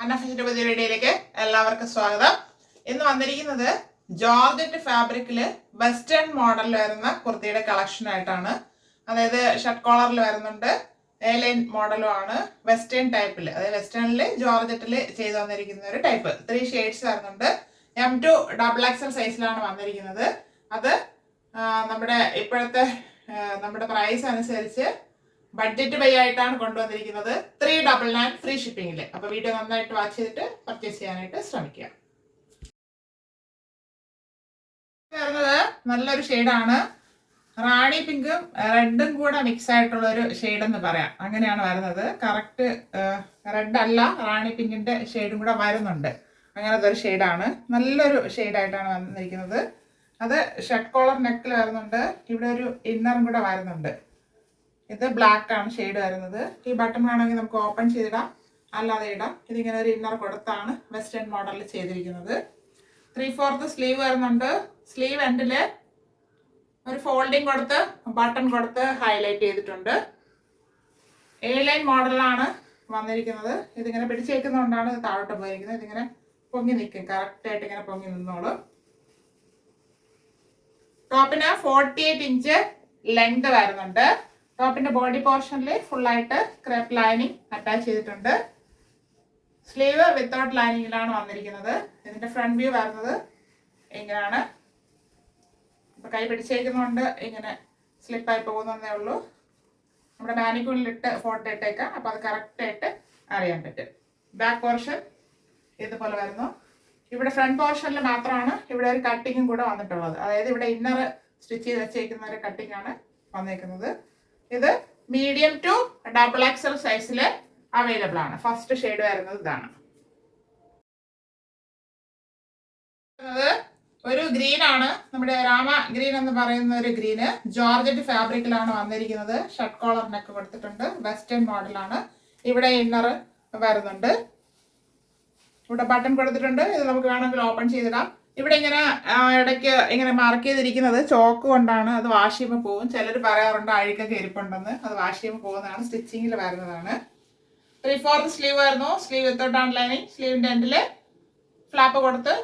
അന്നഫിന്റെ പുതിയ വീഡിയോയിലേക്ക് എല്ലാവർക്കും സ്വാഗതം. ഇന്ന് വന്നിരിക്കുന്നത് ജോർജറ്റ് ഫാബ്രിക്കില് വെസ്റ്റേൺ മോഡലിൽ വരുന്ന കുർത്തിയുടെ കളക്ഷൻ ആയിട്ടാണ്. അതായത് ഷർട്ട് കോളറിൽ വരുന്നുണ്ട്, എ ലൈൻ മോഡലും ആണ്. വെസ്റ്റേൺ ടൈപ്പിൽ, അതായത് വെസ്റ്റേണില് ജോർജറ്റില് ചെയ്തു വന്നിരിക്കുന്ന ഒരു ടൈപ്പ്. 3 ഷെയ്ഡ്സ് വരുന്നുണ്ട്. M2 XXL സൈസിലാണ് വന്നിരിക്കുന്നത്. അത് നമ്മുടെ ഇപ്പോഴത്തെ നമ്മുടെ പ്രൈസ് അനുസരിച്ച് ബഡ്ജറ്റ് ബൈ ആയിട്ടാണ് കൊണ്ടുവന്നിരിക്കുന്നത്. 399 ഫ്രീ ഷിപ്പിംഗിൽ. അപ്പൊ വീഡിയോ നന്നായിട്ട് വാച്ച് ചെയ്തിട്ട് പർച്ചേസ് ചെയ്യാനായിട്ട് ശ്രമിക്കുക. വരുന്നത് നല്ലൊരു ഷെയ്ഡാണ്. റാണി പിങ്കും റെഡും കൂടെ മിക്സ് ആയിട്ടുള്ള ഒരു ഷെയ്ഡ് എന്ന് പറയാം. അങ്ങനെയാണ് വരുന്നത്. കറക്റ്റ് റെഡ് അല്ല, റാണി പിങ്കിന്റെ ഷെയ്ഡും കൂടെ വരുന്നുണ്ട്. അങ്ങനത്തെ ഒരു ഷെയ്ഡാണ്. നല്ലൊരു ഷെയ്ഡായിട്ടാണ് വന്നിരിക്കുന്നത്. അത് ഷർട്ട് കോളർ നെക്കിൽ വരുന്നുണ്ട്. ഇവിടെ ഒരു ഇന്നറും കൂടെ വരുന്നുണ്ട്. ഇത് ബ്ലാക്ക് ആണ് ഷെയ്ഡ് വരുന്നത്. ഈ ബട്ടൺ വേണമെങ്കിൽ നമുക്ക് ഓപ്പൺ ചെയ്തിടാം, അല്ലാതെ ഇടാം. ഇതിങ്ങനെ ഒരു ഇന്നർ കൊടുത്താണ് വെസ്റ്റേൺ മോഡലിൽ ചെയ്തിരിക്കുന്നത്. 3/4 സ്ലീവ് വരുന്നുണ്ട്. സ്ലീവ് എൻഡില് ഒരു ഫോൾഡിങ് കൊടുത്ത് ബട്ടൺ കൊടുത്ത് ഹൈലൈറ്റ് ചെയ്തിട്ടുണ്ട്. എ ലൈൻ മോഡലാണ് വന്നിരിക്കുന്നത്. ഇതിങ്ങനെ പിടിച്ചേക്കുന്നതുകൊണ്ടാണ് ഇത് താഴോട്ട് പോയിരിക്കുന്നത്. ഇതിങ്ങനെ പൊങ്ങി നിൽക്കും, കറക്റ്റായിട്ട് ഇങ്ങനെ പൊങ്ങി നിന്നോളും. ടോപ്പിന് 48 ഇഞ്ച് ലെങ്ത് വരുന്നുണ്ട്. ടോപ്പിന്റെ ബോഡി പോർഷനിൽ ഫുള്ളായിട്ട് ക്രേപ്പ് ലൈനിങ് അറ്റാച്ച് ചെയ്തിട്ടുണ്ട്. സ്ലീവ് വിത്തൗട്ട് ലൈനിങ്ങിലാണ് വന്നിരിക്കുന്നത്. ഇതിന്റെ ഫ്രണ്ട് വ്യൂ വരുന്നത് ഇങ്ങനെയാണ്. ഇപ്പൊ കൈ പിടിച്ചേക്കുന്നതുകൊണ്ട് ഇങ്ങനെ സ്ലിപ്പായി പോകുന്നതേ ഉള്ളൂ. നമ്മുടെ മാനിക്കൂളിലിട്ട് ഫോട്ടോ ഇട്ടേക്കാം, അപ്പൊ അത് കറക്റ്റായിട്ട് അറിയാൻ പറ്റും. ബാക്ക് പോർഷൻ ഇതുപോലെ വരുന്നു. ഇവിടെ ഫ്രണ്ട് പോർഷനിൽ മാത്രമാണ് ഇവിടെ ഒരു കട്ടിങ്ങും കൂടെ വന്നിട്ടുള്ളത്. അതായത് ഇവിടെ ഇന്നർ സ്റ്റിച്ച് ചെയ്ത് വെച്ചേക്കുന്ന ഒരു കട്ടിങ് ആണ് വന്നേക്കുന്നത്. ഇത് മീഡിയം ടു XXL സൈസിൽ അവൈലബിൾ ആണ്. ഫസ്റ്റ് ഷെയ്ഡ് വരുന്നത് ഇതാണ്. ഒരു ഗ്രീൻ ആണ്, നമ്മുടെ രാമ ഗ്രീൻ എന്ന് പറയുന്ന ഒരു ഗ്രീന്. ജോർജറ്റ് ഫാബ്രിക്കിലാണ് വന്നിരിക്കുന്നത്. ഷർട്ട് കോളർ നെക്ക് കൊടുത്തിട്ടുണ്ട്. വെസ്റ്റേൺ മോഡലാണ്. ഇവിടെ ഇന്നർ വരുന്നുണ്ട്. ഇവിടെ ബട്ടൺ കൊടുത്തിട്ടുണ്ട്. ഇത് നമുക്ക് വേണമെങ്കിൽ ഓപ്പൺ ചെയ്തിടാം. ഇവിടെ ഇങ്ങനെ ഇടയ്ക്ക് ഇങ്ങനെ മാർക്ക് ചെയ്തിരിക്കുന്നത് ചോക്ക് കൊണ്ടാണ്. അത് വാഷ് ചെയ്യുമ്പോൾ പോകും. ചിലർ പറയാറുണ്ട് അഴുക്കൊക്കെ ഇരിപ്പുണ്ടെന്ന്. അത് വാഷ് ചെയ്യുമ്പോൾ പോകുന്നതാണ്. സ്റ്റിച്ചിങ്ങിൽ വരുന്നതാണ്. 3/4 സ്ലീവ് വരുന്നു. Sleeve without lining. സ്ലീവിന്റെ എൻഡില് ഫ്ലാപ്പ് കൊടുത്ത്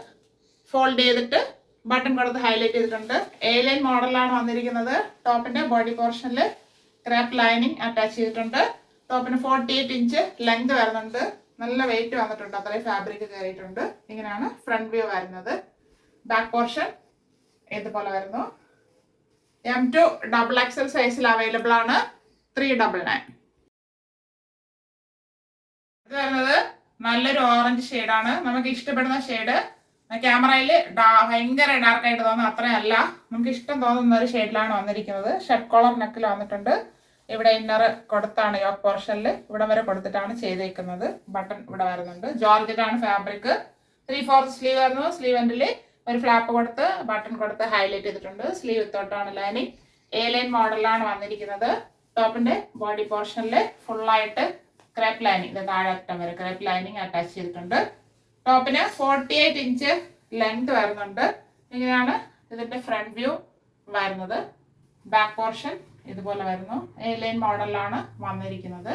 ഫോൾഡ് ചെയ്തിട്ട് ബട്ടൺ കൊടുത്ത് ഹൈലൈറ്റ് ചെയ്തിട്ടുണ്ട്. എ ലൈൻ മോഡലാണ് വന്നിരിക്കുന്നത്. ടോപ്പിന്റെ ബോഡി പോർഷനിൽ ക്രാപ്പ് ലൈനിങ് അറ്റാച്ച് ചെയ്തിട്ടുണ്ട്. ടോപ്പിന് 48 ഇഞ്ച് ലെങ്ത് വരുന്നുണ്ട്. നല്ല വെയിറ്റ് വന്നിട്ടുണ്ട്. അത്രയും ഫാബ്രിക് കയറിയിട്ടുണ്ട്. ഇങ്ങനെയാണ് ഫ്രണ്ട് വ്യൂ വരുന്നത്. ബാക്ക് പോർഷൻ ഇതുപോലെ വരുന്നു. M2 XXL സൈസിൽ അവൈലബിൾ ആണ്. 399. ഇത് വരുന്നത് നല്ലൊരു ഓറഞ്ച് ഷെയ്ഡാണ്. നമുക്ക് ഇഷ്ടപ്പെടുന്ന ഷെയ്ഡ്. ക്യാമറയിൽ ഭയങ്കര ഡാർക്ക് ആയിട്ട് തോന്നുന്നു, അത്രയല്ല. നമുക്ക് ഇഷ്ടം തോന്നുന്ന ഒരു ഷെയ്ഡിലാണ് വന്നിരിക്കുന്നത്. ഷർട്ട് കോളർ നെക്കിൽ വന്നിട്ടുണ്ട്. ഇവിടെ ഇന്നർ കൊടുത്താണ് യോക്ക് പോർഷനിൽ ഇവിടെ വരെ കൊടുത്തിട്ടാണ് ചെയ്തേക്കുന്നത്. ബട്ടൺ ഇവിടെ വരുന്നുണ്ട്. ജോർജറ്റ് ആണ് ഫാബ്രിക്. 3/4 സ്ലീവ് വരുന്നു. സ്ലീവ് എൻഡിൽ ഒരു ഫ്ലാപ്പ് കൊടുത്ത് ബട്ടൺ കൊടുത്ത് ഹൈലൈറ്റ് ചെയ്തിട്ടുണ്ട്. സ്ലീവ് വിത്തോട്ടാണ് ലൈനിങ്. എ ലൈൻ മോഡലാണ് വന്നിരിക്കുന്നത്. ടോപ്പിന്റെ ബോഡി പോർഷനിൽ ഫുള്ളായിട്ട് ക്രേപ്പ് ലൈനിങ്, ഇത് താഴെ അറ്റം വരെ ക്രേപ്പ് ലൈനിങ് അറ്റാച്ച് ചെയ്തിട്ടുണ്ട്. ടോപ്പിന് 48 ഇഞ്ച് ലെങ്ത് വരുന്നുണ്ട്. ഇങ്ങനെയാണ് ഇതിന്റെ ഫ്രണ്ട് വ്യൂ വരുന്നത്. ബാക്ക് പോർഷൻ ഇതുപോലെ വരുന്നു. എ ലൈൻ മോഡലാണ് വന്നിരിക്കുന്നത്.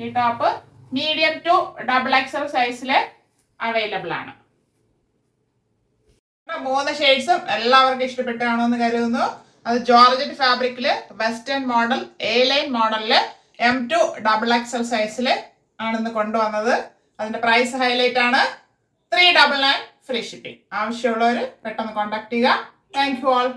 ഈ ടോപ്പ് മീഡിയം ടു XXL സൈസില് അവൈലബിൾ ആണ്. 3 ഷെയ്ഡ്സും എല്ലാവർക്കും ഇഷ്ടപ്പെട്ടാണോ എന്ന് കരുതുന്നു. അത് ജോർജറ്റ് ഫാബ്രിക്കില് വെസ്റ്റേൺ മോഡൽ എ ലൈൻ മോഡലില് M2 XXL സൈസില് ആണെന്ന് കൊണ്ടുവന്നത്. അതിന്റെ പ്രൈസ് ഹൈലൈറ്റ് ആണ്. 399 ഫ്രീ ഷിപ്പിംഗ്. ആവശ്യമുള്ളവർ പെട്ടെന്ന് കോൺടാക്ട് ചെയ്യുക. Thank you all.